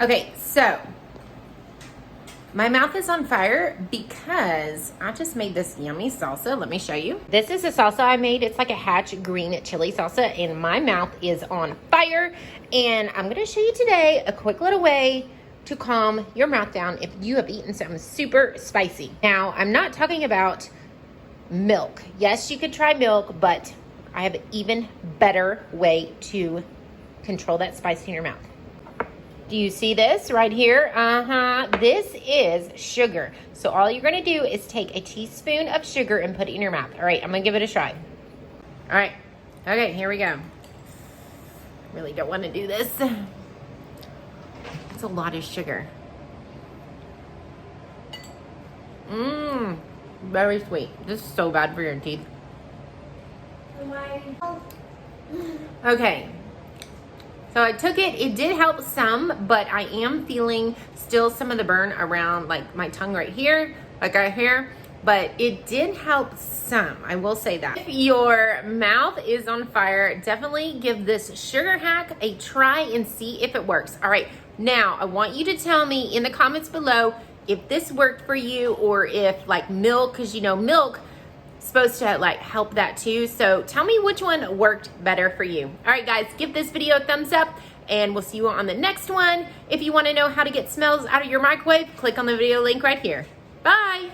Okay, so my mouth is on fire because I just made this yummy salsa. Let me show you. This is a salsa I made. It's like a hatch green chili salsa, and my mouth is on fire. And I'm gonna show you today a quick little way to calm your mouth down if you have eaten something super spicy. Now, I'm not talking about milk. Yes, you could try milk, but I have an even better way to control that spice in your mouth. Do you see this right here? This is sugar. So all you're gonna do is take a teaspoon of sugar and put it in your mouth. All right, I'm gonna give it a try. All right, okay, here we go. Really don't wanna do this. It's a lot of sugar. Very sweet. This is so bad for your teeth. Okay. So I took it. It did help some, but I am feeling still some of the burn around like my tongue right here, like right here. But it did help some, I will say that. If your mouth is on fire, definitely give this sugar hack a try and see if it works. All right, now I want you to tell me in the comments below if this worked for you or if like milk, because you know milk supposed to like help that too. So tell me which one worked better for you. All right guys, give this video a thumbs up and we'll see you on the next one. If you want to know how to get smells out of your microwave, click on the video link right here. Bye.